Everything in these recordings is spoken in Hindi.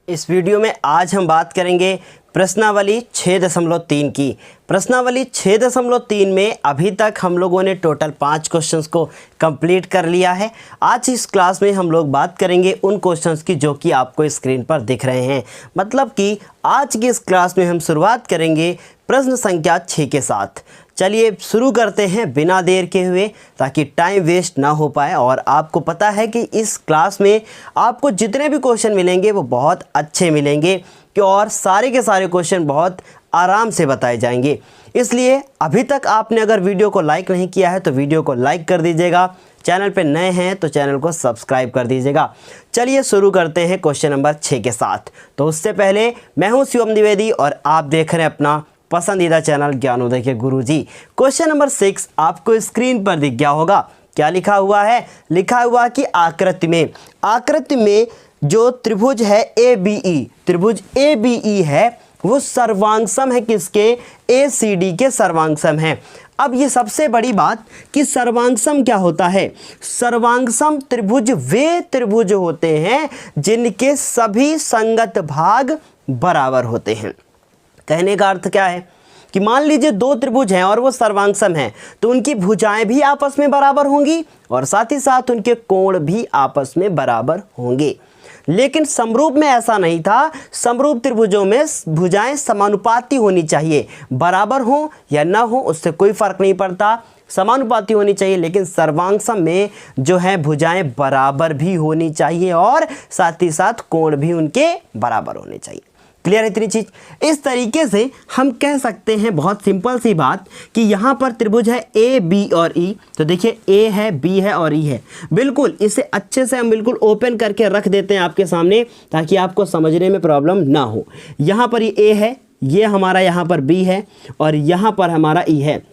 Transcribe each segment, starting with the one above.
इस वीडियो में आज हम बात करेंगे प्रश्नावली 6.3 की। प्रश्नावली 6.3 में अभी तक हम लोगों ने टोटल 5 क्वेश्चंस को कंप्लीट कर लिया है। आज इस क्लास में हम लोग बात करेंगे उन क्वेश्चंस की जो कि आपको स्क्रीन पर दिख रहे हैं। मतलब कि आज की इस क्लास में हम शुरुआत करेंगे प्रश्न संख्या 6 के साथ। चलिए शुरू करते हैं बिना देर के हुए, ताकि टाइम वेस्ट ना हो पाए। और आपको पता है कि इस क्लास में आपको जितने भी क्वेश्चन मिलेंगे वो बहुत अच्छे मिलेंगे और सारे के सारे क्वेश्चन बहुत आराम से बताए जाएंगे। इसलिए अभी तक आपने अगर वीडियो को लाइक नहीं किया है तो वीडियो को लाइक कर दीजिएगा। चैनल पे नए हैं तो चैनल को सब्सक्राइब कर दीजिएगा। चलिए शुरू करते हैं क्वेश्चन नंबर 6 के साथ। तो उससे पहले मैं हूं शिवम द्विवेदी और आप देख रहे हैं अपना पसंदीदा चैनल ज्ञानोदय के गुरुजी। क्वेश्चन नंबर 6 आपको स्क्रीन पर दिख गया होगा। क्या लिखा हुआ है? लिखा हुआ कि आकृति में जो त्रिभुज है ABE, त्रिभुज ABE है वो सर्वांगसम है किसके? ACD के सर्वांगसम है। अब ये सबसे बड़ी बात कि सर्वांगसम क्या होता है? सर्वांगसम त्रिभुज वे त्रिभुज होते हैं जिनके सभी संगत भाग बराबर होते हैं। कहने का अर्थ क्या है कि मान लीजिए दो त्रिभुज हैं और वो सर्वांगसम हैं, तो उनकी भुजाएं भी आपस में बराबर होंगी और साथ ही साथ उनके कोण भी आपस में बराबर होंगे। लेकिन समरूप में ऐसा नहीं था। समरूप त्रिभुजों में भुजाएं समानुपाती होनी चाहिए, बराबर हो या ना हो उससे कोई फर्क नहीं पड़ता, समानुपाती होनी चाहिए। लेकिन सर्वांगसम में जो है भुजाएं बराबर भी होनी चाहिए और साथ ही साथ कोण भी उनके बराबर होने चाहिए। क्लियर है इतनी चीज? इस तरीके से हम कह सकते हैं बहुत सिंपल सी बात कि यहाँ पर त्रिभुज है A, B और E। तो देखिए A है, B है और E है। बिल्कुल इसे अच्छे से हम बिल्कुल ओपन करके रख देते हैं आपके सामने ताकि आपको समझने में प्रॉब्लम ना हो। यहाँ पर ये A है, ये हमारा यहाँ पर B है और यहाँ पर हमारा E है।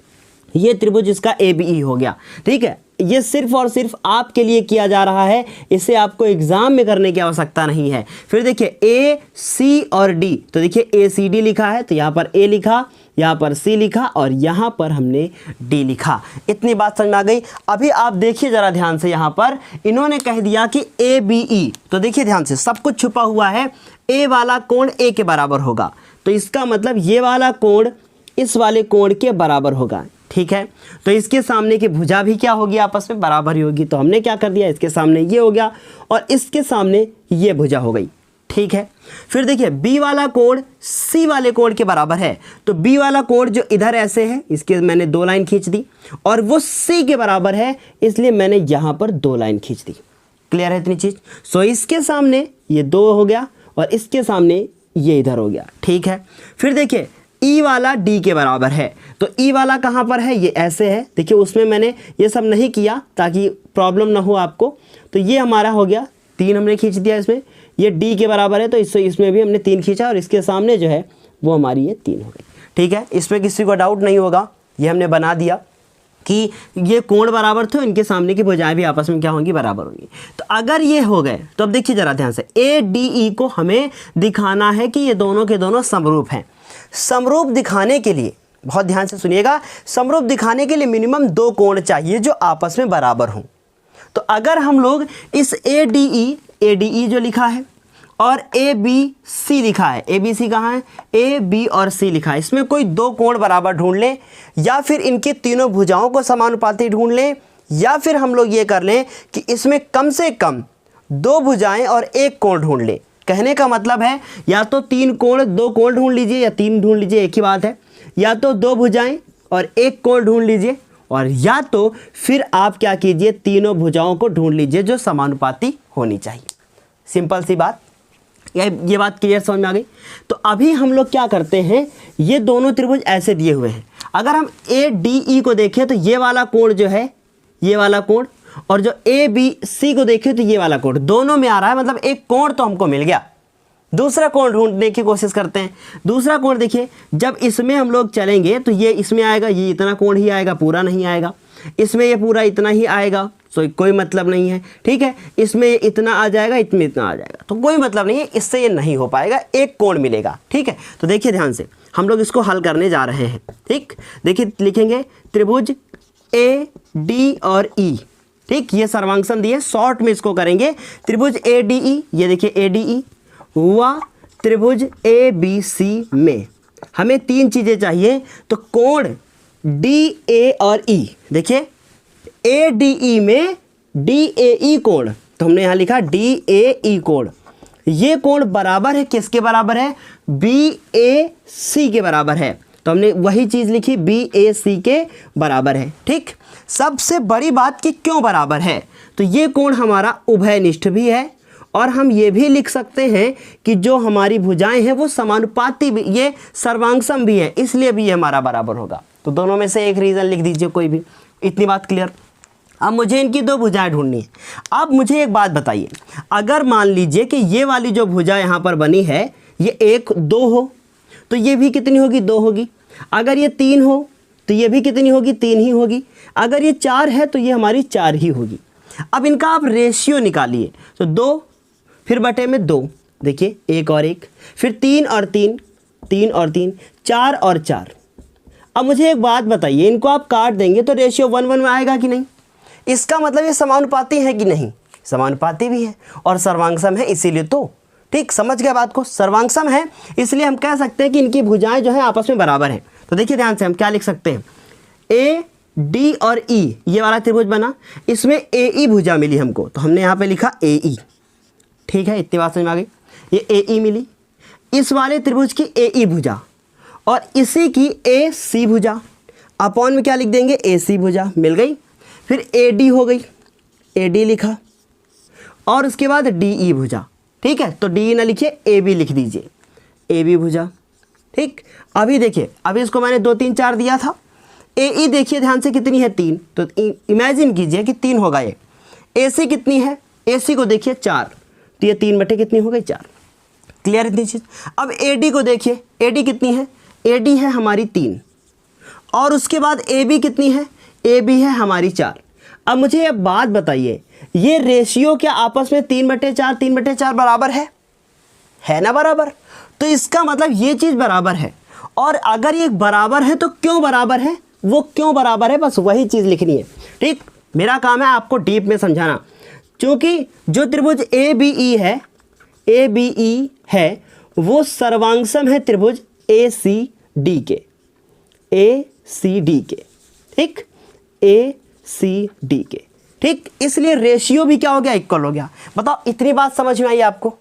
ये त्रिभुज इसका ABE हो गया। ठीक है, ये सिर्फ और सिर्फ आपके लिए किया जा रहा है, इसे आपको एग्जाम में करने की आवश्यकता नहीं है। फिर देखिए A, C और D। तो देखिए ACD लिखा है तो यहाँ पर A लिखा, यहाँ पर C लिखा और यहाँ पर हमने D लिखा। इतनी बात समझ में आ गई। अभी आप देखिए जरा ध्यान से, यहाँ पर इन्होंने कह दिया कि ABE। तो देखिए ध्यान से, सब कुछ छुपा हुआ है। A वाला कोण A के बराबर होगा, तो इसका मतलब ये वाला कोण इस वाले कोण के बराबर होगा। ठीक है, तो इसके सामने की भुजा भी क्या होगी? आपस में बराबर ही होगी। तो हमने क्या कर दिया, इसके सामने ये हो गया और इसके सामने ये भुजा हो गई। ठीक है, फिर देखिए B वाला कोण C वाले कोण के बराबर है, तो B वाला कोण जो इधर ऐसे है इसके मैंने 2 लाइन खींच दी और वो C के बराबर है इसलिए मैंने यहाँ पर 2 लाइन खींच दी। क्लियर है इतनी चीज? सो इसके सामने ये 2 हो गया और इसके सामने ये इधर हो गया। ठीक है, फिर देखिए E वाला D के बराबर है, तो E वाला कहाँ पर है? ये ऐसे है। देखिए उसमें मैंने ये सब नहीं किया ताकि प्रॉब्लम ना हो आपको। तो ये हमारा हो गया 3 हमने खींच दिया इसमें। ये D के बराबर है तो इसमें भी हमने 3 खींचा और इसके सामने जो है वो हमारी ये 3 हो गई। ठीक है, इसमें किसी को डाउट नहीं होगा। ये हमने बना दिया कि ये कोण बराबर थे, इनके सामने की भुजाएं भी आपस में क्या होंगी? बराबर होंगी। तो अगर ये हो गए तो अब देखिए जरा ध्यान से, ADE को हमें दिखाना है कि ये दोनों के दोनों समरूप हैं। समरूप दिखाने के लिए बहुत ध्यान से सुनिएगा, समरूप दिखाने के लिए मिनिमम 2 कोण चाहिए जो आपस में बराबर हों। तो अगर हम लोग इस ADE जो लिखा है और ABC लिखा है, ABC कहाँ है? A, B और C लिखा है, इसमें कोई 2 कोण बराबर ढूंढ लें या फिर इनके तीनों भुजाओं को समानुपाती ढूंढ लें या फिर हम लोग ये कर लें कि इसमें कम से कम 2 भुजाएं और 1 कोण ढूंढ लें। कहने का मतलब है या तो 3 कोण 2 कोण ढूंढ लीजिए या 3 ढूंढ लीजिए, एक ही बात है। या तो 2 भुजाएं और 1 कोण ढूंढ लीजिए और या तो फिर आप क्या कीजिए, तीनों भुजाओं को ढूंढ लीजिए जो समानुपाती होनी चाहिए। सिंपल सी बात, ये बात क्लियर समझ में आ गई? तो अभी हम लोग क्या करते हैं, ये दोनों त्रिभुज ऐसे दिए हुए हैं। अगर हम ADE को देखें तो ये वाला कोण जो है, ये वाला कोण, और जो ABC को देखें तो ये वाला कोण, दोनों में आ रहा है, मतलब एक कोण तो हमको मिल गया। दूसरा कोण ढूंढने की कोशिश करते हैं। दूसरा कोण देखिए, जब इसमें हम लोग चलेंगे तो ये इसमें आएगा, ये इतना कोण ही आएगा, पूरा नहीं आएगा। इसमें ये पूरा इतना ही आएगा, तो कोई मतलब नहीं है। ठीक है, इसमें ये इतना आ जाएगा, इसमें इतना आ जाएगा, तो कोई मतलब नहीं है, इससे ये नहीं हो पाएगा, एक कोण मिलेगा। ठीक है, तो देखिए ध्यान से, हम लोग इसको हल करने जा रहे हैं। ठीक, देखिए लिखेंगे त्रिभुज AD और E। ठीक, ये सर्वांगसम दिए, शॉर्ट में इसको करेंगे त्रिभुज ADE। ये देखिए ADE हुआ त्रिभुज ए बी सी में हमें तीन चीज़ें चाहिए, तो कोण डी ए और ई, देखिए ए डी ई में डी ए ई कोण, तो हमने यहाँ लिखा डी ए ई कोण, ये कोण बराबर है किसके बराबर है, बी ए सी के बराबर है, तो हमने वही चीज़ लिखी बी ए सी के बराबर है। ठीक, सबसे बड़ी बात कि क्यों बराबर है, तो ये कोण हमारा उभयनिष्ठ भी है और हम ये भी लिख सकते हैं कि जो हमारी भुजाएं हैं वो समानुपाती भी, ये सर्वांगसम भी है, इसलिए भी ये हमारा बराबर होगा। तो दोनों में से एक रीज़न लिख दीजिए कोई भी। इतनी बात क्लियर। अब मुझे इनकी दो भुजाएं ढूंढनी है। अब मुझे एक बात बताइए, अगर मान लीजिए कि ये वाली जो भुजा यहाँ पर बनी है ये 1 2 हो तो ये भी कितनी होगी, 2 होगी। अगर ये 3 हो तो ये भी कितनी होगी, 3 ही होगी। अगर ये 4 है तो ये हमारी 4 ही होगी। अब इनका आप रेशियो निकालिए, तो 2 फिर बटे में 2, देखिए 1 और 1, फिर 3 और 3, 3 और 3, 4 और 4। अब मुझे एक बात बताइए, इनको आप काट देंगे तो रेशियो 1 1 में आएगा कि नहीं, इसका मतलब ये समानुपाती है कि नहीं, समानुपाती भी है और सर्वांगसम है, इसीलिए तो। ठीक, समझ गए बात को, सर्वांगसम है इसलिए हम कह सकते हैं कि इनकी भुजाएं जो है आपस में बराबर हैं। तो देखिए ध्यान से हम क्या लिख सकते हैं, ए डी और ई, ये वाला त्रिभुज बना, इसमें ए ई भुजा मिली हमको, तो हमने यहाँ पे लिखा ए ई। ठीक है, इतनी बात समझ में आ गई, ये ए ई मिली, इस वाले त्रिभुज की ए ई भुजा और इसी की ए सी भुजा, अपॉन में क्या लिख देंगे, ए सी भुजा मिल गई। फिर ए डी हो गई, ए डी लिखा, और उसके बाद डी ई भुजा। ठीक है, तो डी ना लिखिए, ए बी लिख दीजिए, ए बी भुजा। ठीक, अभी देखिए, अभी इसको मैंने 2 3 4 दिया था। ए ई देखिए ध्यान से कितनी है, 3, तो इमेजिन कीजिए कि 3 होगा ये। ए सी कितनी है, ए सी को देखिए 4, तो ये 3 बटे कितनी हो गई, 4। क्लियर इतनी चीज़। अब ए डी को देखिए, ए डी कितनी है, ए डी है हमारी 3, और उसके बाद ए बी कितनी है, ए बी है हमारी 4। अब मुझे एक बात बताइए, ये रेशियो क्या आपस में 3/4 3/4 बराबर है ना बराबर, तो इसका मतलब ये चीज़ बराबर है। और अगर ये बराबर है तो क्यों बराबर है, वो क्यों बराबर है, बस वही चीज़ लिखनी है। ठीक, मेरा काम है आपको डीप में समझाना, क्योंकि जो त्रिभुज ए बी ई है वो सर्वांगसम है त्रिभुज ए सी डी के, ए सी डी के। ठीक, ए सी डी के। ठीक, इसलिए रेशियो भी क्या हो गया, इक्वल हो गया। बताओ, इतनी बात समझ में आई आपको,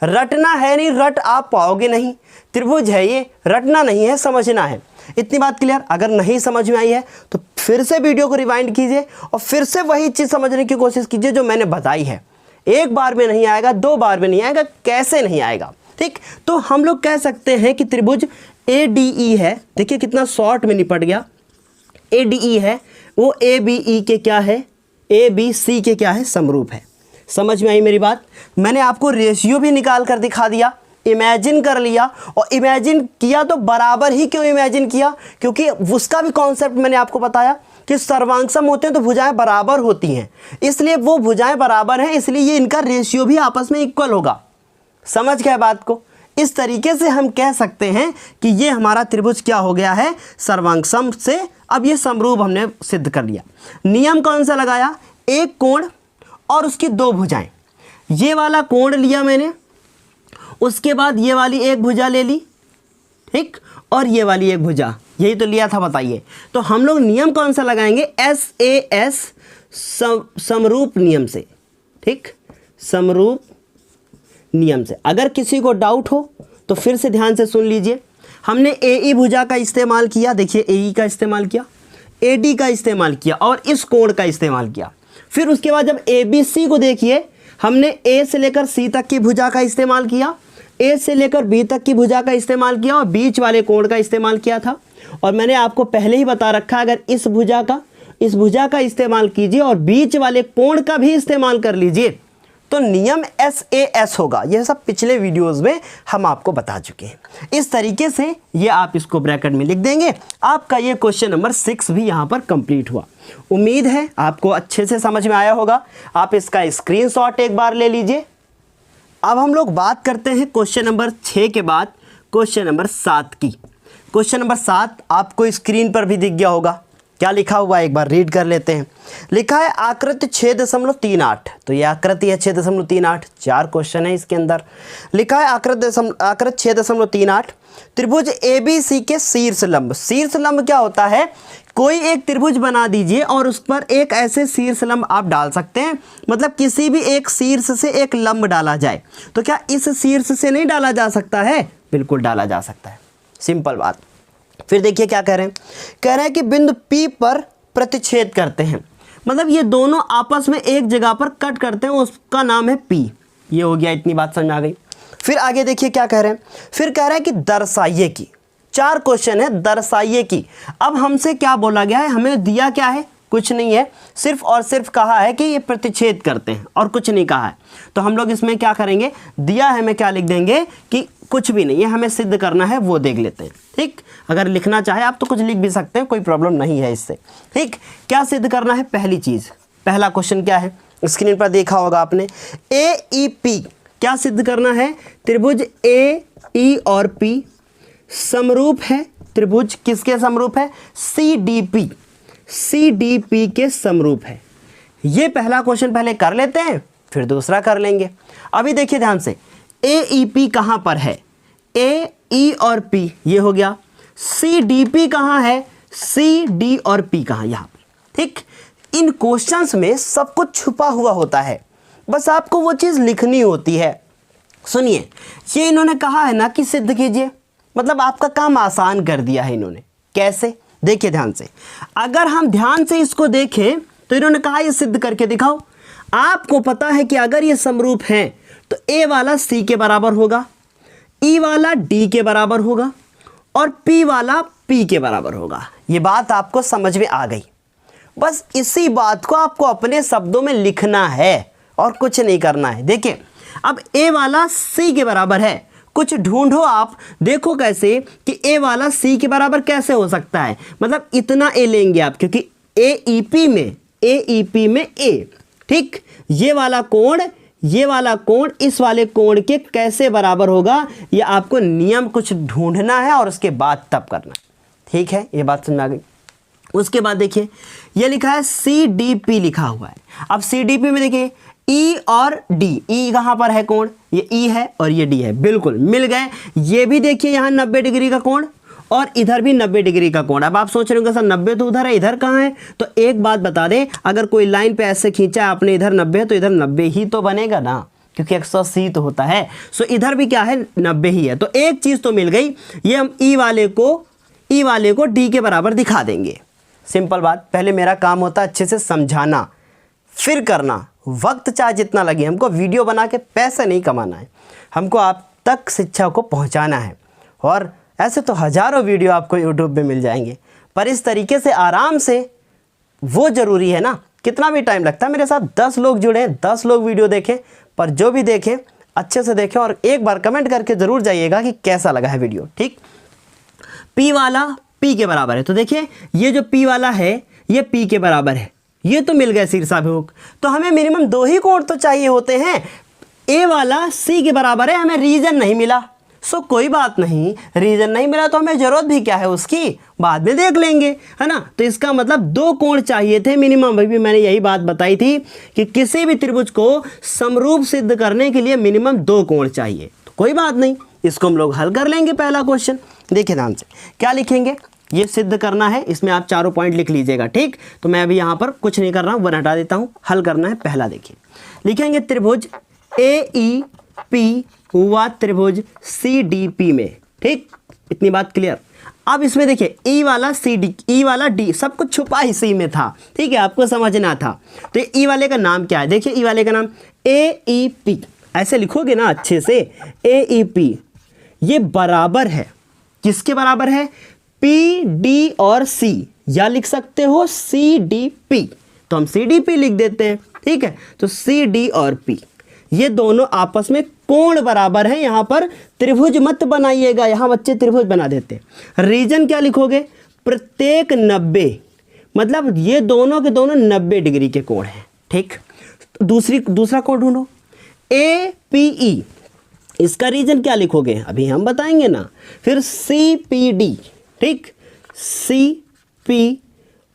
रटना है नहीं, रट आप पाओगे नहीं, त्रिभुज है ये, रटना नहीं है, समझना है। इतनी बात क्लियर। अगर नहीं समझ में आई है तो फिर से वीडियो को रिवाइंड कीजिए और फिर से वही चीज़ समझने की कोशिश कीजिए जो मैंने बताई है। एक बार में नहीं आएगा, 2 बार में नहीं आएगा, कैसे नहीं आएगा। ठीक, तो हम लोग कह सकते हैं कि त्रिभुज ए डी ई है, देखिए कितना शॉर्ट में निपट गया। ए डी ई है वो ए बी ई के क्या है, ए बी सी के क्या है, समरूप है। समझ में आई मेरी बात। मैंने आपको रेशियो भी निकाल कर दिखा दिया, इमेजिन कर लिया, और इमेजिन किया तो बराबर ही क्यों इमेजिन किया, क्योंकि उसका भी कॉन्सेप्ट मैंने आपको बताया कि सर्वांगसम होते हैं तो भुजाएं बराबर होती हैं, इसलिए वो भुजाएं बराबर हैं, इसलिए ये इनका रेशियो भी आपस में इक्वल होगा। समझ गए बात को। इस तरीके से हम कह सकते हैं कि ये हमारा त्रिभुज क्या हो गया है, सर्वांगसम से। अब ये समरूप हमने सिद्ध कर लिया। नियम कौन सा लगाया, एक कोण और उसकी 2 भुजाएं। ये वाला कोण लिया मैंने, उसके बाद ये वाली एक भुजा ले ली, ठीक, और ये वाली एक भुजा, यही तो लिया था, बताइए। तो हम लोग नियम कौन सा लगाएंगे, SAS समरूप नियम से। ठीक, समरूप नियम से। अगर किसी को डाउट हो तो फिर से ध्यान से सुन लीजिए। हमने ए ई भुजा का इस्तेमाल किया, देखिए ए ई का इस्तेमाल किया, ए डी का इस्तेमाल किया और इस कोण का इस्तेमाल किया। फिर उसके बाद जब ए बी सी को देखिए, हमने ए से लेकर सी तक की भुजा का इस्तेमाल किया, ए से लेकर बी तक की भुजा का इस्तेमाल किया और बीच वाले कोण का इस्तेमाल किया था। और मैंने आपको पहले ही बता रखा, अगर इस भुजा का इस्तेमाल कीजिए और बीच वाले कोण का भी इस्तेमाल कर लीजिए तो नियम SAS होगा। यह सब पिछले वीडियोस में हम आपको बता चुके हैं। इस तरीके से ये आप इसको ब्रैकेट में लिख देंगे। आपका ये क्वेश्चन नंबर 6 भी यहाँ पर कंप्लीट हुआ। उम्मीद है आपको अच्छे से समझ में आया होगा। आप इसका स्क्रीनशॉट एक बार ले लीजिए। अब हम लोग बात करते हैं क्वेश्चन नंबर 6 के बाद क्वेश्चन नंबर 7 की। क्वेश्चन नंबर 7 आपको स्क्रीन पर भी दिख गया होगा। क्या लिखा हुआ है एक बार रीड कर लेते हैं। लिखा है आकृति 6.38, तो ये आकृति है 6.38, 4 क्वेश्चन है इसके अंदर। लिखा है आकृति 6.38 त्रिभुज ABC के शीर्ष लंब। शीर्ष लंब क्या होता है, कोई एक त्रिभुज बना दीजिए और उस पर एक ऐसे शीर्ष लंब आप डाल सकते हैं, मतलब किसी भी एक शीर्ष से एक लंब डाला जाए। तो क्या इस शीर्ष से नहीं डाला जा सकता है, बिल्कुल डाला जा सकता है, सिंपल बात। फिर देखिए क्या कह रहे हैं, कह रहे हैं कि बिंदु P पर प्रतिच्छेद करते हैं, मतलब ये दोनों आपस में एक जगह पर कट करते हैं, उसका नाम है P। ये हो गया, इतनी बात समझ आ गई। फिर आगे देखिए क्या कह रहे हैं, फिर कह रहे हैं कि दर्शाइए की, 4 क्वेश्चन है, दर्शाइए की। अब हमसे क्या बोला गया है, हमें दिया क्या है, कुछ नहीं है, सिर्फ और सिर्फ कहा है कि ये प्रतिच्छेद करते हैं और कुछ नहीं कहा है। तो हम लोग इसमें क्या करेंगे, दिया है हमें क्या लिख देंगे कि कुछ भी नहीं है, हमें सिद्ध करना है वो देख लेते हैं। ठीक, अगर लिखना चाहे आप तो कुछ लिख भी सकते हैं, कोई प्रॉब्लम नहीं है इससे। ठीक, क्या सिद्ध करना है, पहली चीज़, पहला क्वेश्चन क्या है, स्क्रीन पर देखा होगा आपने, AEP क्या सिद्ध करना है, त्रिभुज AE और P समरूप है। त्रिभुज किसके समरूप है, CDP के समरूप है। ये पहला क्वेश्चन पहले कर लेते हैं, फिर दूसरा कर लेंगे। अभी देखिए ध्यान से, AEP कहाँ पर है, AE और P ये हो गया, CDP कहाँ है, CD और P कहाँ, यहाँ पर। ठीक, इन क्वेश्चंस में सब कुछ छुपा हुआ होता है, बस आपको वो चीज़ लिखनी होती है। सुनिए, ये इन्होंने कहा है ना कि सिद्ध कीजिए, मतलब आपका काम आसान कर दिया है इन्होंने। कैसे, देखिए ध्यान से, अगर हम ध्यान से इसको देखें तो इन्होंने कहा ये सिद्ध करके दिखाओ। आपको पता है कि अगर ये समरूप हैं तो A वाला C के बराबर होगा, E वाला D के बराबर होगा और P वाला P के बराबर होगा। ये बात आपको समझ में आ गई। बस इसी बात को आपको अपने शब्दों में लिखना है और कुछ नहीं करना है। देखिए, अब A वाला C के बराबर है, कुछ ढूंढो आप, देखो कैसे कि A वाला C के बराबर कैसे हो सकता है, मतलब इतना A लेंगे आप, क्योंकि AEP में A। ठीक, ये वाला कोण इस वाले कोण के कैसे बराबर होगा, ये आपको नियम कुछ ढूंढना है और उसके बाद तब करना। ठीक है, ये बात समझ आ गई। उसके बाद देखिए, ये लिखा है CDP लिखा हुआ है। अब CDP में देखिए E और D, E कहाँ पर है कोण, ये E है और ये D है, बिल्कुल मिल गए। ये भी देखिए यहाँ 90 डिग्री का कोण और इधर भी 90 डिग्री का कोण। अब आप सोच रहे होंगे सर 90 तो उधर है, इधर कहाँ है, तो एक बात बता दें, अगर कोई लाइन पे ऐसे खींचा है आपने, इधर 90 है तो इधर 90 ही तो बनेगा ना, क्योंकि 180 तो होता है। सो इधर भी क्या है, 90 ही है। तो एक चीज़ तो मिल गई, ये हम E वाले को D के बराबर दिखा देंगे। सिंपल बात, पहले मेरा काम होता है अच्छे से समझाना, फिर करना। वक्त चाहे जितना लगे, हमको वीडियो बना के पैसे नहीं कमाना है, हमको आप तक शिक्षा को पहुंचाना है। और ऐसे तो हज़ारों वीडियो आपको यूट्यूब पे मिल जाएंगे, पर इस तरीके से आराम से वो ज़रूरी है ना। कितना भी टाइम लगता है, मेरे साथ 10 लोग जुड़े, 10 लोग वीडियो देखें, पर जो भी देखें अच्छे से देखें और एक बार कमेंट करके ज़रूर जाइएगा कि कैसा लगा है वीडियो। ठीक, P वाला P के बराबर है, तो देखिए ये जो P वाला है ये P के बराबर है, ये तो मिल गए शीर्षाभिमुख। तो हमें मिनिमम 2 ही कोण तो चाहिए होते हैं। A वाला C के बराबर है, हमें रीजन नहीं मिला, सो कोई बात नहीं, रीजन नहीं मिला तो हमें ज़रूरत भी क्या है उसकी, बाद में देख लेंगे, है ना। तो इसका मतलब 2 कोण चाहिए थे मिनिमम। अभी भी मैंने यही बात बताई थी कि किसी भी त्रिभुज को समरूप सिद्ध करने के लिए मिनिमम 2 कोण चाहिए। तो कोई बात नहीं, इसको हम लोग हल कर लेंगे। पहला क्वेश्चन देखिए ध्यान से, क्या लिखेंगे, ये सिद्ध करना है, इसमें आप चारों पॉइंट लिख लीजिएगा। ठीक, तो मैं अभी यहाँ पर कुछ नहीं कर रहा हूँ, वन हटा देता हूँ, हल करना है। पहला देखिए, लिखेंगे त्रिभुज AEP हुआ त्रिभुज CDP में। ठीक, इतनी बात क्लियर। अब इसमें देखिए E वाला CD, E वाला D, सब कुछ छुपा ही सी में था। ठीक है, आपको समझना था। तो ये E वाले का नाम क्या है, देखिए E वाले का नाम AEP, ऐसे लिखोगे ना अच्छे से, AEP। ये बराबर है, किसके बराबर है, PD और C, या लिख सकते हो CDP, तो हम CDP लिख देते हैं। ठीक है, तो CD और P ये दोनों आपस में कोण बराबर है। यहाँ पर त्रिभुज मत बनाइएगा, यहाँ बच्चे त्रिभुज बना देते हैं। रीजन क्या लिखोगे, प्रत्येक 90, मतलब ये दोनों के दोनों 90 डिग्री के कोण हैं। ठीक, दूसरा कोण ढूंढो, APE, इसका रीजन क्या लिखोगे, अभी हम बताएंगे ना। फिर CPD, ठीक, CP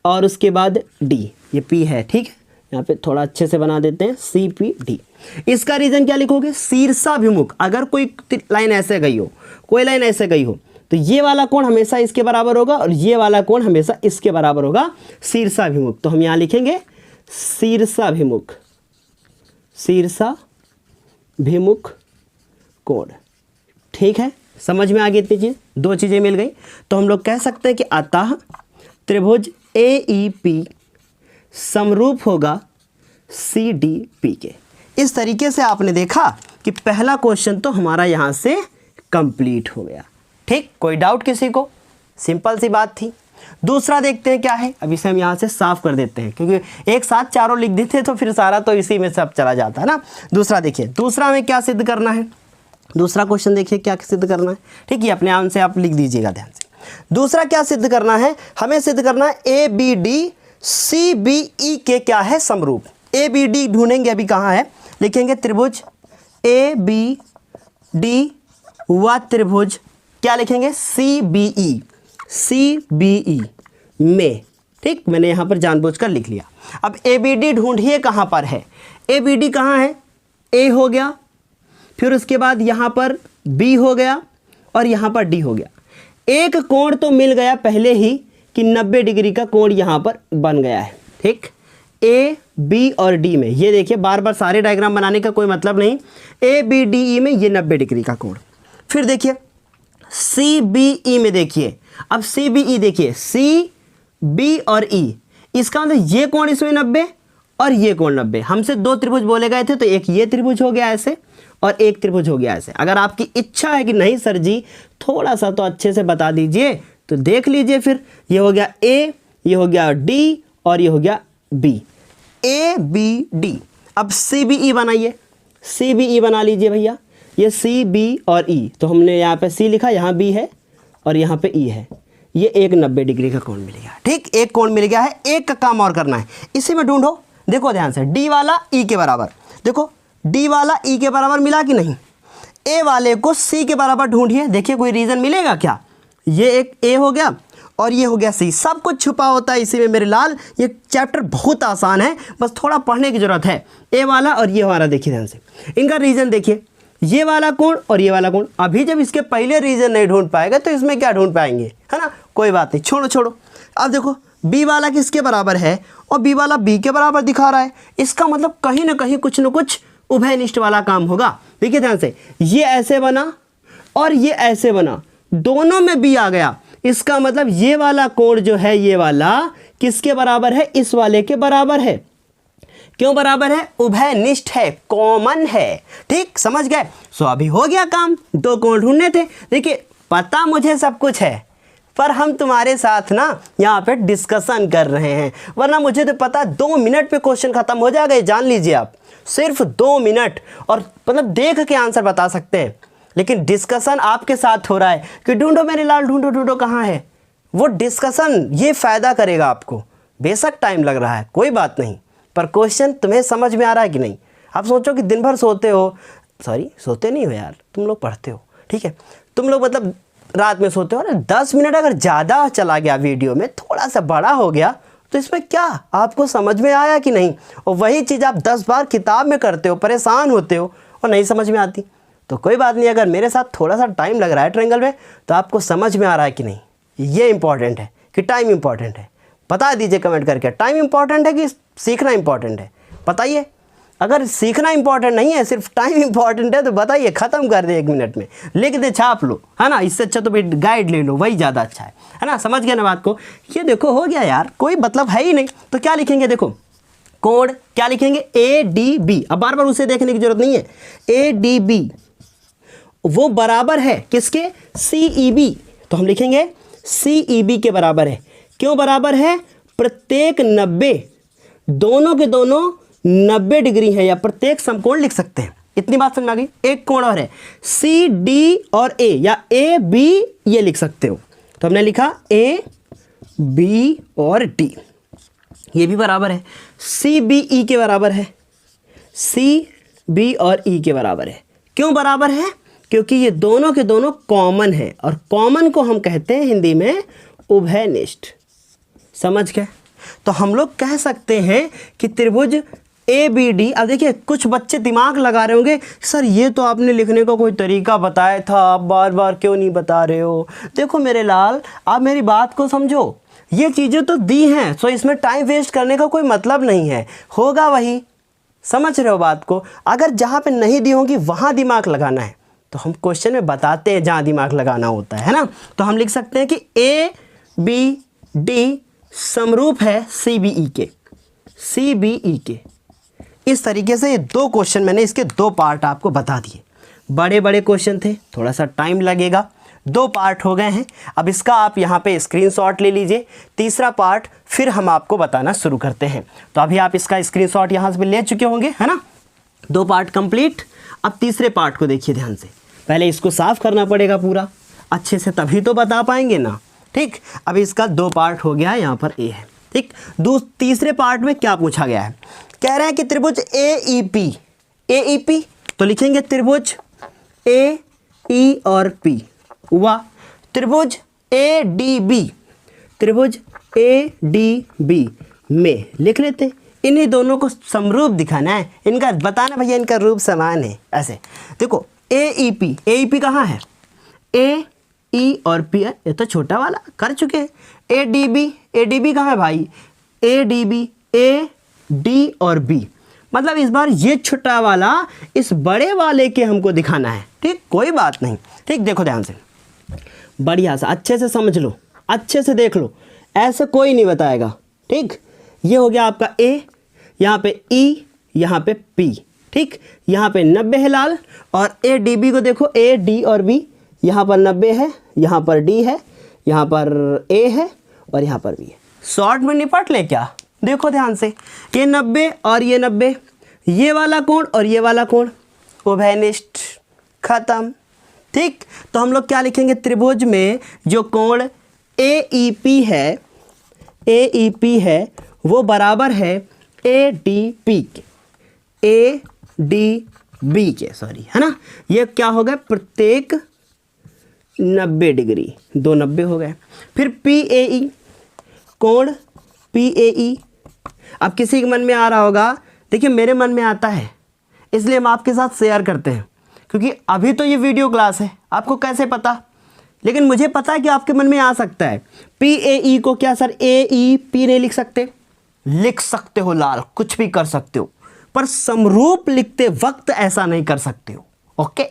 और उसके बाद डी, ये पी है, ठीक है। यहाँ पे थोड़ा अच्छे से बना देते हैं, सी पी डी। इसका रीजन क्या लिखोगे, शीर्षाभिमुख। अगर कोई लाइन ऐसे गई हो, कोई लाइन ऐसे गई हो, तो ये वाला कोण हमेशा इसके बराबर होगा और ये वाला कोण हमेशा इसके बराबर होगा, शीर्षाभिमुख। तो हम यहाँ लिखेंगे शीर्षाभिमुख, शीर्षाभिमुख कोण, ठीक है। समझ में आ गई इतनी चीज, दो चीजें मिल गई। तो हम लोग कह सकते हैं कि अतः त्रिभुज AEP समरूप होगा CDP के। इस तरीके से आपने देखा कि पहला क्वेश्चन तो हमारा यहाँ से कंप्लीट हो गया, ठीक। कोई डाउट किसी को, सिंपल सी बात थी। दूसरा देखते हैं क्या है, अब इसे हम यहाँ से साफ कर देते हैं, क्योंकि एक साथ चारों लिख देते तो फिर सारा तो इसी में सब चला जाता है ना। दूसरा देखिए, दूसरा में क्या सिद्ध करना है, दूसरा क्वेश्चन देखिए क्या सिद्ध करना है, ठीक है। अपने आंसर से आप लिख दीजिएगा ध्यान से। दूसरा क्या सिद्ध करना है, हमें सिद्ध करना है ABD CBE के क्या है, समरूप। ABD ढूंढेंगे, अभी कहाँ है, लिखेंगे त्रिभुज ABD व त्रिभुज क्या लिखेंगे, CBE में, ठीक। मैंने यहाँ पर जानबूझकर लिख लिया। अब ABD ढूंढिए कहाँ पर है, ABD कहाँ है, A हो गया, फिर उसके बाद यहाँ पर B हो गया और यहाँ पर D हो गया। एक कोण तो मिल गया पहले ही कि 90 डिग्री का कोण यहाँ पर बन गया है, ठीक। A, B और D में, ये देखिए बार बार सारे डायग्राम बनाने का कोई मतलब नहीं, ABDE में ये 90 डिग्री का कोण। फिर देखिए CBE में, देखिए अब CBE देखिए, C, B और E, इसका मतलब ये कोण इसमें 90 और ये कोण 90। हमसे दो त्रिभुज बोले गए थे, तो एक ये त्रिभुज हो गया ऐसे और एक त्रिभुज हो गया ऐसे। अगर आपकी इच्छा है कि नहीं सर जी थोड़ा सा तो अच्छे से बता दीजिए, तो देख लीजिए फिर, ये हो गया A, ये हो गया D और ये हो गया B, ABD। अब CBE बनाइए, CBE बना लीजिए भैया, ये C, B और E। तो हमने यहाँ पे C लिखा, यहाँ B है और यहाँ पे E है, ये एक 90 डिग्री का कोण मिल गया, ठीक। एक कोण मिल गया है, एक का काम और करना है, इसी में ढूंढो। देखो ध्यान से, D वाला E के बराबर, देखो D वाला E के बराबर मिला कि नहीं, A वाले को C के बराबर ढूंढिए, देखिए कोई रीजन मिलेगा क्या। ये एक A हो गया और ये हो गया C, सब कुछ छुपा होता है इसी में मेरे लाल। ये चैप्टर बहुत आसान है, बस थोड़ा पढ़ने की जरूरत है। A वाला और ये हमारा, देखिए ध्यान से, इनका रीजन देखिए, ये वाला कोण और ये वाला कोण। अभी जब इसके पहले रीजन नहीं ढूंढ पाएगा तो इसमें क्या ढूंढ पाएंगे, है ना। कोई बात नहीं, छोड़ो। अब देखो B वाला किसके बराबर है और B वाला B के बराबर दिखा रहा है, इसका मतलब कहीं ना कहीं कुछ न कुछ उभयनिष्ठ वाला काम होगा। देखिए ध्यान से, ये ऐसे बना और ये ऐसे बना, दोनों में B आ गया, इसका मतलब ये वाला कोण जो है, ये वाला किसके बराबर है, इस वाले के बराबर है। क्यों बराबर है, उभयनिष्ठ है, कॉमन है, ठीक। समझ गए। सो अभी हो गया काम, दो कोण ढूंढने थे। देखिए पता मुझे सब कुछ है, पर हम तुम्हारे साथ ना यहाँ पे डिस्कशन कर रहे हैं, वरना मुझे तो पता 2 मिनट पे क्वेश्चन खत्म हो जाएगा। ये जान लीजिए आप, सिर्फ 2 मिनट, और मतलब देख के आंसर बता सकते हैं। लेकिन डिस्कशन आपके साथ हो रहा है कि ढूंढो मेरे लाल, ढूंढो कहाँ है। वो डिस्कशन ये फ़ायदा करेगा आपको। बेशक टाइम लग रहा है, कोई बात नहीं, पर क्वेश्चन तुम्हें समझ में आ रहा है कि नहीं। आप सोचो कि दिन भर सोते हो, सॉरी सोते नहीं हो यार, तुम लोग पढ़ते हो, ठीक है। तुम लोग मतलब रात में सोते हो, अरे 10 मिनट अगर ज़्यादा चला गया वीडियो में, थोड़ा सा बड़ा हो गया, तो इसमें क्या आपको समझ में आया कि नहीं। और वही चीज़ आप 10 बार किताब में करते हो, परेशान होते हो और नहीं समझ में आती। तो कोई बात नहीं, अगर मेरे साथ थोड़ा सा टाइम लग रहा है ट्रायंगल में, तो आपको समझ में आ रहा है कि नहीं। ये इंपॉर्टेंट है कि टाइम इंपॉर्टेंट है, बता दीजिए कमेंट करके। टाइम इंपॉर्टेंट है कि सीखना इंपॉर्टेंट है, बताइए। अगर सीखना इंपॉर्टेंट नहीं है, सिर्फ टाइम इंपॉर्टेंट है, तो बताइए, ख़त्म कर दे 1 मिनट में, लिख दे, छाप लो, है ना। इससे अच्छा तो भाई गाइड ले लो, वही ज़्यादा अच्छा है ना। समझ गया ना बात को। ये देखो हो गया यार, कोई मतलब है ही नहीं। तो क्या लिखेंगे, देखो कोण क्या लिखेंगे, ADB। अब बार बार उसे देखने की जरूरत नहीं है। ADB वो बराबर है किसके, CEB। तो हम लिखेंगे CEB के बराबर है। क्यों बराबर है, प्रत्येक 90, दोनों के दोनों 90 डिग्री है, या प्रत्येक समकोण लिख सकते हैं। इतनी बात समझ आ गई। एक कोण और है CD और A, या AB ये लिख सकते हो। तो हमने लिखा AB और D, ये भी बराबर है। CBE के बराबर है, CB और E के बराबर है। क्यों बराबर है, क्योंकि ये दोनों के दोनों कॉमन है, और कॉमन को हम कहते हैं हिंदी में उभयनिष्ठ। समझ गए। तो हम लोग कह सकते हैं कि त्रिभुज ABD। अब देखिए कुछ बच्चे दिमाग लगा रहे होंगे, सर ये तो आपने लिखने का कोई तरीका बताया था, आप बार बार क्यों नहीं बता रहे हो। देखो मेरे लाल, आप मेरी बात को समझो, ये चीज़ें तो दी हैं, सो इसमें टाइम वेस्ट करने का कोई मतलब नहीं है, होगा वही। समझ रहे हो बात को। अगर जहाँ पे नहीं दी होंगी वहाँ दिमाग लगाना है, तो हम क्वेश्चन में बताते हैं जहाँ दिमाग लगाना होता है ना। तो हम लिख सकते हैं कि ABD समरूप है CBE के। इस तरीके से ये 2 क्वेश्चन मैंने इसके 2 पार्ट आपको बता दिए। बड़े बड़े क्वेश्चन थे, थोड़ा सा टाइम लगेगा, 2 पार्ट हो गए हैं। अब इसका आप यहाँ पे स्क्रीनशॉट ले लीजिए, तीसरा पार्ट फिर हम आपको बताना शुरू करते हैं। तो अभी आप इसका स्क्रीनशॉट यहाँ से ले चुके होंगे, है ना। 2 पार्ट कंप्लीट। अब तीसरे पार्ट को देखिए ध्यान से। पहले इसको साफ करना पड़ेगा पूरा अच्छे से, तभी तो बता पाएंगे ना। ठीक, अब इसका 2 पार्ट हो गया है, यहाँ पर A है। ठीक, तीसरे पार्ट में क्या पूछा गया है, कह रहे हैं कि त्रिभुज AEP तो लिखेंगे त्रिभुज AE और P हुआ। त्रिभुज ADB में लिख लेते, इन्हीं दोनों को समरूप दिखाना है, इनका बताना भैया इनका रूप समान है। ऐसे देखो AEP कहाँ है, AE और P है, ये तो छोटा वाला कर चुके हैं। ADB कहाँ है भाई, ADB AD और B, मतलब इस बार ये छोटा वाला इस बड़े वाले के हमको दिखाना है। ठीक, कोई बात नहीं। ठीक, देखो ध्यान से, बढ़िया सा अच्छे से समझ लो, अच्छे से देख लो, ऐसे कोई नहीं बताएगा। ठीक, ये हो गया आपका A, यहाँ पे E, यहाँ पे P। ठीक, यहाँ पे 90 है लाल, और ADB को देखो AD और B, यहाँ पर 90 है, यहाँ पर D है, यहाँ पर A है और यहाँ पर B है। शॉर्ट में निपट ले क्या, देखो ध्यान से, ये 90 और ये 90, ये वाला कोण और ये वाला कोण उभयनिष्ठ, खत्म। ठीक, तो हम लोग क्या लिखेंगे, त्रिभुज में जो कोण AEP है वो बराबर है ADB के, सॉरी, है ना। ये क्या हो गया, प्रत्येक 90 डिग्री, 2 90 हो गए। फिर PAE, कोण PAE। अब किसी के मन में आ रहा होगा, देखिए मेरे मन में आता है, इसलिए हम आपके साथ शेयर करते हैं, क्योंकि अभी तो ये वीडियो क्लास है, आपको कैसे पता, लेकिन मुझे पता है कि आपके मन में आ सकता है। PAE को क्या सर AEP नहीं लिख सकते, लिख सकते हो लाल, कुछ भी कर सकते हो, पर समरूप लिखते वक्त ऐसा नहीं कर सकते हो। ओके,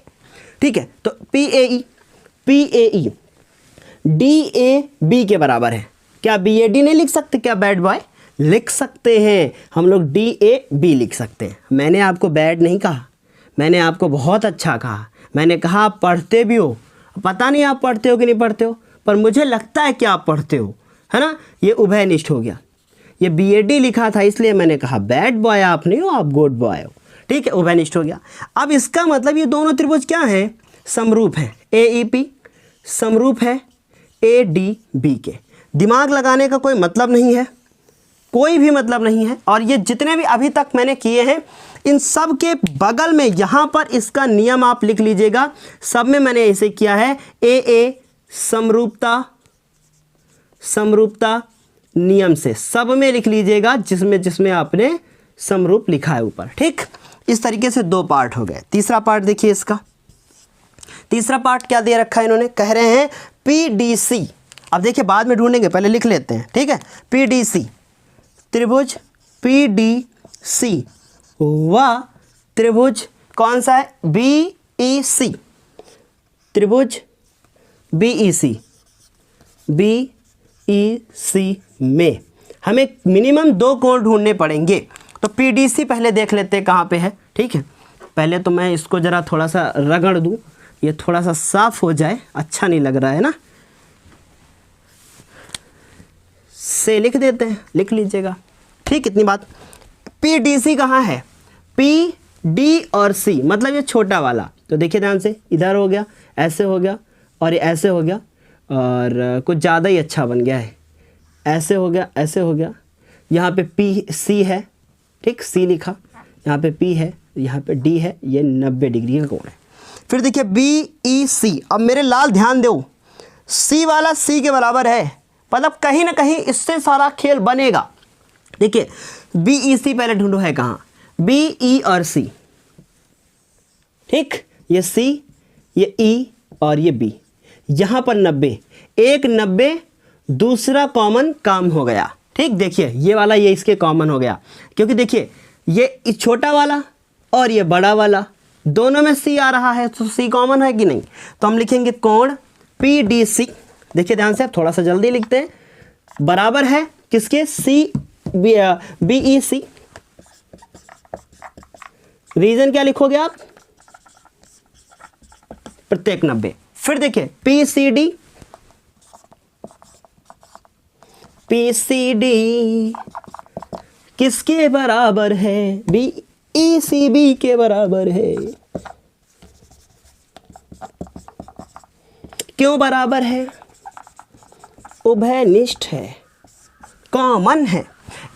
ठीक है। तो PAE DAB के बराबर है। क्या BAD नहीं लिख सकते, क्या बैड बॉय, लिख सकते हैं हम लोग, DAB लिख सकते हैं। मैंने आपको बैड नहीं कहा, मैंने आपको बहुत अच्छा कहा। मैंने कहा आप पढ़ते भी हो, पता नहीं आप पढ़ते हो कि नहीं पढ़ते हो, पर मुझे लगता है कि आप पढ़ते हो, है ना। ये उभयनिष्ठ हो गया, ये BAD लिखा था इसलिए मैंने कहा बैड बॉय आप नहीं हो, आप गुड बॉय हो। ठीक है, उभयनिष्ठ हो गया। अब इसका मतलब ये दोनों त्रिभुज क्या है, समरूप है। AEP समरूप है ADB के। दिमाग लगाने का कोई मतलब नहीं है, कोई भी मतलब नहीं है। और ये जितने भी अभी तक मैंने किए हैं, इन सब के बगल में यहाँ पर इसका नियम आप लिख लीजिएगा। सब में मैंने ऐसे किया है, AA समरूपता नियम से, सब में लिख लीजिएगा जिसमें जिसमें आपने समरूप लिखा है ऊपर। ठीक, इस तरीके से 2 पार्ट हो गए। तीसरा पार्ट देखिए इसका, तीसरा पार्ट क्या दे रखा है इन्होंने, कह रहे हैं PDC। अब देखिए बाद में ढूंढेंगे, पहले लिख लेते हैं। ठीक है, PDC, त्रिभुज PDC व त्रिभुज कौन सा है, BEC, त्रिभुज BEC में हमें मिनिमम 2 कोण ढूंढने पड़ेंगे। तो PDC पहले देख लेते हैं कहाँ पे है। ठीक है, पहले तो मैं इसको ज़रा थोड़ा सा रगड़ दूँ, ये थोड़ा सा साफ हो जाए, अच्छा नहीं लग रहा है ना। से लिख देते हैं, लिख लीजिएगा। ठीक, इतनी बात। PDC कहाँ है, PD और C, मतलब ये छोटा वाला। तो देखिए ध्यान से, इधर हो गया, ऐसे हो गया, और ये ऐसे हो गया, और कुछ ज़्यादा ही अच्छा बन गया है, ऐसे हो गया, ऐसे हो गया। यहाँ पे PC है, ठीक, C लिखा, यहाँ पे P है, यहाँ पे D है, ये 90 डिग्री का कोण है। फिर देखिए BEC। अब मेरे लाल ध्यान दो, C वाला C के बराबर है, मतलब कहीं ना कहीं इससे सारा खेल बनेगा। देखिए बी ई सी पहले ढूंढो है कहाँ, बी ई और सी, ठीक, ये सी, ये ई और ये बी, यहाँ पर 90, एक 90, दूसरा कॉमन काम हो गया, ठीक। देखिए ये वाला ये इसके कॉमन हो गया, क्योंकि देखिए ये छोटा वाला और ये बड़ा वाला दोनों में सी आ रहा है, तो सी कॉमन है कि नहीं। तो हम लिखेंगे कोण पी डी सी, देखिए ध्यान से, आप थोड़ा सा जल्दी लिखते हैं, बराबर है किसके, सी बी ई सी। रीजन क्या लिखोगे आप, प्रत्येक 90। फिर देखिए P C D, P C D किसके बराबर है, बी ई सी बी के बराबर है। क्यों बराबर है, उभयनिष्ठ है, कॉमन है,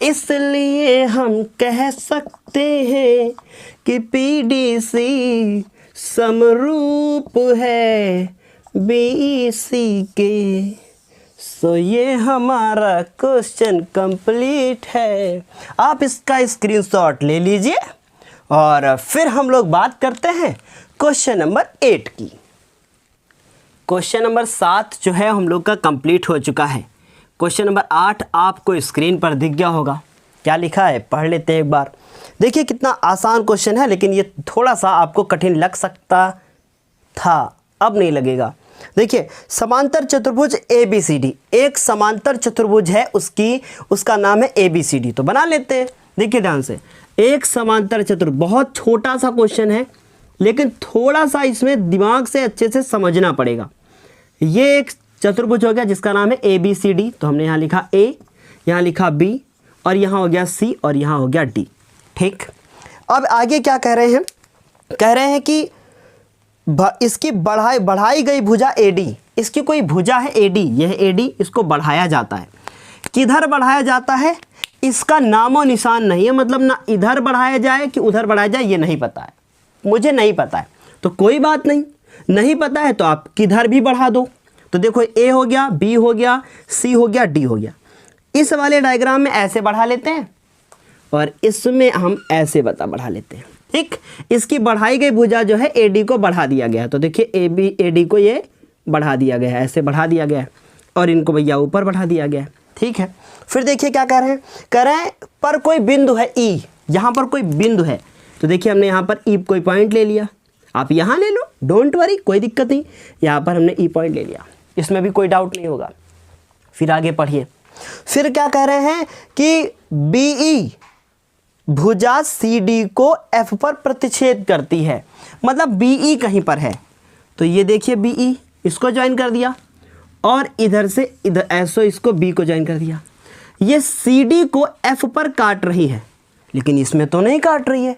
इसलिए हम कह सकते हैं कि पी डी सी समरूप है बी सी के। सो ये हमारा क्वेश्चन कंप्लीट है। आप इसका स्क्रीनशॉट ले लीजिए और फिर हम लोग बात करते हैं क्वेश्चन नंबर 8 की। क्वेश्चन नंबर 7 जो है हम लोग का कंप्लीट हो चुका है। क्वेश्चन नंबर 8 आपको स्क्रीन पर दिख गया होगा, क्या लिखा है पढ़ लेते हैं एक बार। देखिए कितना आसान क्वेश्चन है, लेकिन ये थोड़ा सा आपको कठिन लग सकता था, अब नहीं लगेगा। देखिए समांतर चतुर्भुज ए बी सी डी, एक समांतर चतुर्भुज है, उसका नाम है ए बी सी डी। तो बना लेते हैं। देखिए ध्यान से, एक समांतर चतुर्भुज, बहुत छोटा सा क्वेश्चन है, लेकिन थोड़ा सा इसमें दिमाग से अच्छे से समझना पड़ेगा। ये एक चतुर्भुज हो गया जिसका नाम है ए बी सी डी, तो हमने यहाँ लिखा ए, यहाँ लिखा बी, और यहाँ हो गया सी, और यहाँ हो गया डी, ठीक। अब आगे क्या कह रहे हैं, कह रहे हैं कि इसकी बढ़ाई गई भुजा AD, इसकी कोई भुजा है AD, यह AD, इसको बढ़ाया जाता है। किधर बढ़ाया जाता है इसका नामो निशान नहीं है, मतलब ना इधर बढ़ाया जाए कि उधर बढ़ाया जाए ये नहीं पता है, मुझे नहीं पता है। तो कोई बात नहीं, नहीं पता है तो आप किधर भी बढ़ा दो। तो देखो A हो गया, B हो गया, C हो गया, D हो गया। इस वाले डायग्राम में ऐसे बढ़ा लेते हैं और इसमें हम ऐसे बढ़ा लेते हैं, ठीक। इसकी बढ़ाई गई भुजा जो है AD को बढ़ा दिया गया है। तो देखिए AD को ये बढ़ा दिया गया है, ऐसे बढ़ा दिया गया है, और इनको भैया ऊपर बढ़ा दिया गया है, ठीक है। फिर देखिए क्या कह रहे हैं, कह रहे हैं पर कोई बिंदु है E, यहाँ पर कोई बिंदु है। तो देखिए हमने यहाँ पर E कोई पॉइंट ले लिया, आप यहाँ ले लो, डोंट वरी, कोई दिक्कत नहीं। यहाँ पर हमने E पॉइंट ले लिया, इसमें भी कोई डाउट नहीं होगा। फिर आगे पढ़िए, फिर क्या कह रहे हैं कि BE भुजा CD को F पर प्रतिच्छेद करती है, मतलब BE कहीं पर है। तो ये देखिए BE, इसको ज्वाइन कर दिया, और इधर से इधर ऐसो इसको B को ज्वाइन कर दिया। ये CD को F पर काट रही है, लेकिन इसमें तो नहीं काट रही है,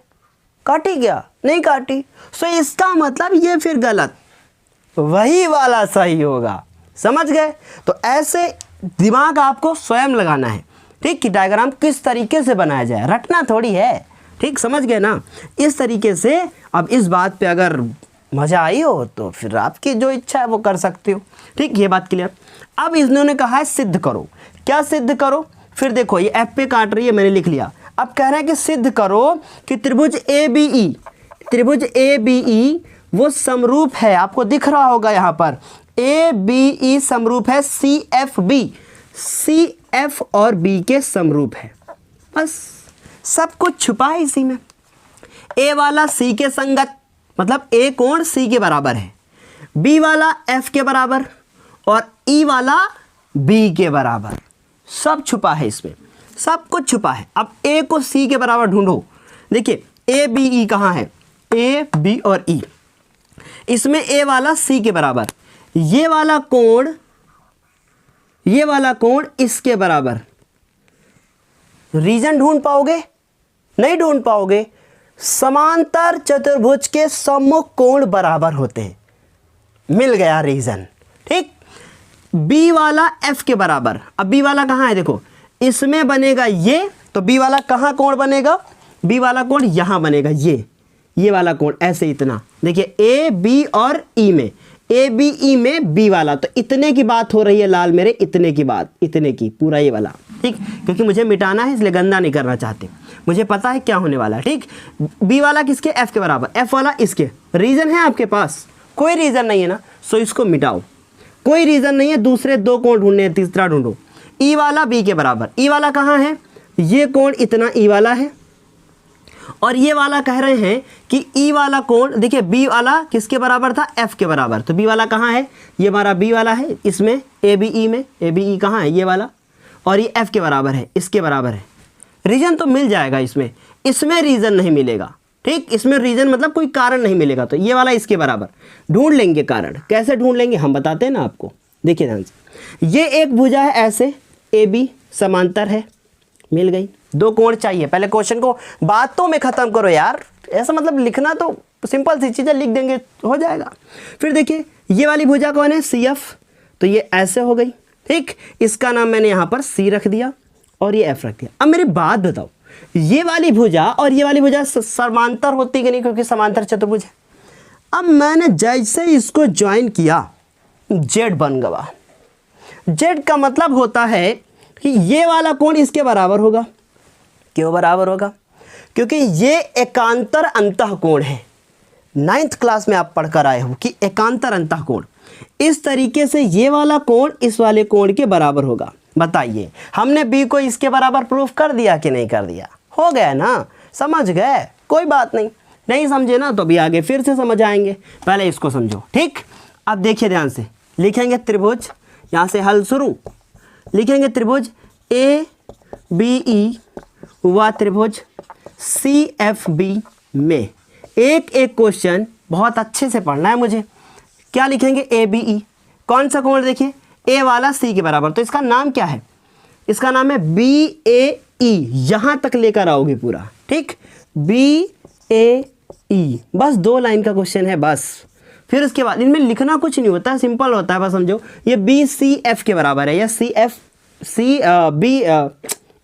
काटी क्या, नहीं काटी। सो इसका मतलब ये फिर गलत, वही वाला सही होगा, समझ गए। तो ऐसे दिमाग आपको स्वयं लगाना है, ठीक, कि डायग्राम किस तरीके से बनाया जाए, रटना थोड़ी है, ठीक, समझ गए ना। इस तरीके से अब इस बात पे अगर मज़ा आई हो तो फिर आपकी जो इच्छा है वो कर सकते हो, ठीक, ये बात क्लियर। अब इन्होंने कहा है सिद्ध करो, क्या सिद्ध करो। फिर देखो ये F पे काट रही है, मैंने लिख लिया। अब कह रहे हैं कि सिद्ध करो कि त्रिभुज ABE वो समरूप है, आपको दिख रहा होगा यहाँ पर ABE समरूप है CF और B के समरूप है। बस सब कुछ छुपा है इसी में। A वाला C के संगत, मतलब A कोण C के बराबर है, B वाला F के बराबर, और E वाला B के बराबर, सब छुपा है इसमें, सब कुछ छुपा है। अब A को C के बराबर ढूंढो। देखिए ABE कहाँ है, A B और E, इसमें A वाला C के बराबर, ये वाला कोण इसके बराबर। रीजन ढूंढ पाओगे, नहीं ढूंढ पाओगे। समांतर चतुर्भुज के सम्मुख कोण बराबर होते हैं, मिल गया रीजन, ठीक। B वाला F के बराबर, अब B वाला कहाँ है, देखो इसमें बनेगा ये, तो B वाला कहाँ कोण बनेगा, B वाला कोण यहाँ बनेगा, ये वाला कोण ऐसे, इतना देखिए A B और E में, ABE में B वाला, तो इतने की बात हो रही है लाल मेरे, इतने की बात, इतने की, पूरा ये वाला, ठीक, क्योंकि मुझे मिटाना है इसलिए गंदा नहीं करना चाहते, मुझे पता है क्या होने वाला है। ठीक, बी वाला किसके, एफ के बराबर, एफ वाला इसके, रीज़न है आपके पास, कोई रीज़न नहीं है ना, सो इसको मिटाओ, कोई रीज़न नहीं है, दूसरे दो कोण ढूंढने हैं, तीसरा ढूंढो। ई वाला बी के बराबर, ई वाला कहाँ है, ये कोण इतना ई वाला है, और ये वाला कह रहे हैं कि ई वाला कोण, देखिए बी वाला किसके बराबर था, एफ के बराबर, तो बी वाला कहाँ है, ये हमारा बी वाला है, इसमें ए बी ई में, ए बी ई कहाँ है, ये वाला, और ये एफ के बराबर है, इसके बराबर है। रीज़न तो मिल जाएगा इसमें, इसमें रीज़न नहीं मिलेगा। ठीक, इसमें रीज़न मतलब कोई कारण नहीं मिलेगा, तो ये वाला इसके बराबर, ढूंढ लेंगे कारण। कैसे ढूंढ लेंगे हम बताते हैं ना आपको, देखिए ध्यान से, ये एक भुजा है ऐसे, ए बी समांतर है, मिल गई, दो कोण चाहिए। पहले क्वेश्चन को बातों में ख़त्म करो यार, ऐसा मतलब लिखना तो सिंपल सी चीज़ें लिख देंगे हो जाएगा। फिर देखिए ये वाली भुजा कौन है, सी एफ, तो ये ऐसे हो गई। ठीक, इसका नाम मैंने यहाँ पर सी रख दिया और ये एफ रख दिया। अब मेरी बात बताओ, ये वाली भुजा और ये वाली भुजा समांतर होती कि नहीं, क्योंकि समांतर चतुर्भुज है। अब मैंने जैसे इसको ज्वाइन किया, जेड बन गया। जेड का मतलब होता है कि ये वाला कोण इसके बराबर होगा। क्यों बराबर होगा, क्योंकि ये एकांतर अंतःकोण है। 9th क्लास में आप पढ़कर आए हो कि एकांतर अंतःकोण, इस तरीके से ये वाला कोण इस वाले कोण के बराबर होगा। बताइए, हमने बी को इसके बराबर प्रूफ कर दिया कि नहीं कर दिया, हो गया ना, समझ गए, कोई बात नहीं, नहीं समझे ना तो अभी आगे फिर से समझ आएंगे, पहले इसको समझो। ठीक, अब देखिए ध्यान से, लिखेंगे त्रिभुज, यहाँ से हल शुरू, लिखेंगे त्रिभुज ए बी ई व त्रिभुज सी एफ बी में एक एक क्वेश्चन बहुत अच्छे से पढ़ना है मुझे। क्या लिखेंगे, ए बी ई, कौन सा कोण, देखिए ए वाला सी के बराबर, तो इसका नाम क्या है, इसका नाम है बी ए ई, यहाँ तक लेकर आओगे पूरा। ठीक, बी ए ई, बस 2 लाइन का क्वेश्चन है बस। फिर उसके बाद इनमें लिखना कुछ नहीं होता है, सिंपल होता है, बस समझो ये बी सी एफ के बराबर है, या C F C B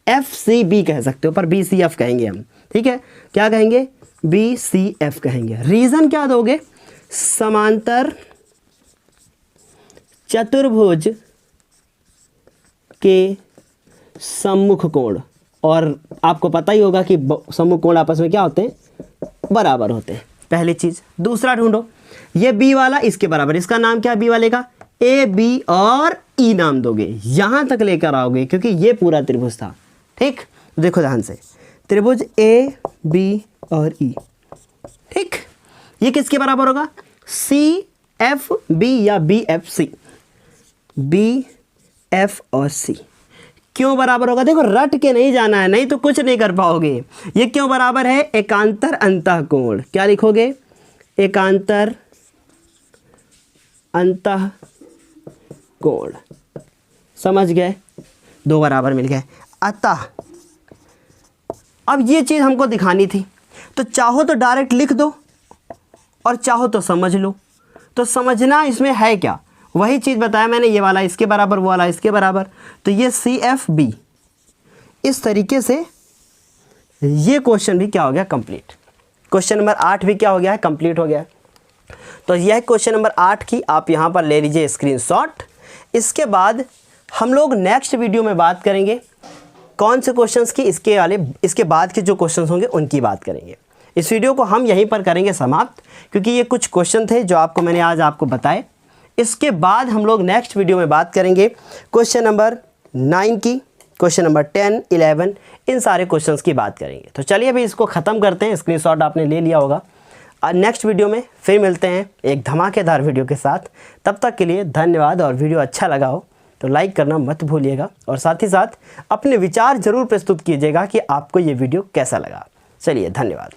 F C B कह सकते हो, पर बी सी एफ कहेंगे हम। ठीक है, क्या कहेंगे, बी सी एफ कहेंगे। रीज़न क्या दोगे, समांतर चतुर्भुज के सम्मुख कोण, और आपको पता ही होगा कि सम्मुख कोण आपस में क्या होते हैं, बराबर होते हैं, पहली चीज़। दूसरा ढूंढो, ये बी वाला इसके बराबर, इसका नाम क्या है बी वाले का, ए बी और ई नाम दोगे, यहाँ तक लेकर आओगे क्योंकि ये पूरा त्रिभुज था। ठीक, देखो ध्यान से, त्रिभुज ए बी और ई। ठीक, ये किसके बराबर होगा, सी एफ बी या B F C, B F और सी। क्यों बराबर होगा, देखो रट के नहीं जाना है, नहीं तो कुछ नहीं कर पाओगे। ये क्यों बराबर है, एकांतर अंतःकोण, क्या लिखोगे, एकांतर अंतःकोण, समझ गए, 2 बराबर मिल गए। अतः अब ये चीज़ हमको दिखानी थी, तो चाहो तो डायरेक्ट लिख दो और चाहो तो समझ लो। तो समझना इसमें है क्या, वही चीज़ बताया मैंने, ये वाला इसके बराबर, वो वाला इसके बराबर, तो ये सी एफ बी, इस तरीके से ये क्वेश्चन भी क्या हो गया, कंप्लीट। क्वेश्चन नंबर 8 भी क्या हो गया है, कंप्लीट हो गया। तो यह क्वेश्चन नंबर 8 की आप यहाँ पर ले लीजिए स्क्रीनशॉट। इसके बाद हम लोग नेक्स्ट वीडियो में बात करेंगे कौन से क्वेश्चंस की, इसके बाद के जो क्वेश्चंस होंगे उनकी बात करेंगे। इस वीडियो को हम यहीं पर करेंगे समाप्त, क्योंकि ये कुछ क्वेश्चन थे जो मैंने आज आपको बताए। इसके बाद हम लोग नेक्स्ट वीडियो में बात करेंगे क्वेश्चन नंबर 9 की, क्वेश्चन नंबर 10, 11, इन सारे क्वेश्चंस की बात करेंगे। तो चलिए अभी इसको ख़त्म करते हैं, स्क्रीनशॉट आपने ले लिया होगा। नेक्स्ट वीडियो में फिर मिलते हैं एक धमाकेदार वीडियो के साथ। तब तक के लिए धन्यवाद, और वीडियो अच्छा लगा हो तो लाइक करना मत भूलिएगा, और साथ ही साथ अपने विचार ज़रूर प्रस्तुत कीजिएगा कि आपको ये वीडियो कैसा लगा। चलिए धन्यवाद।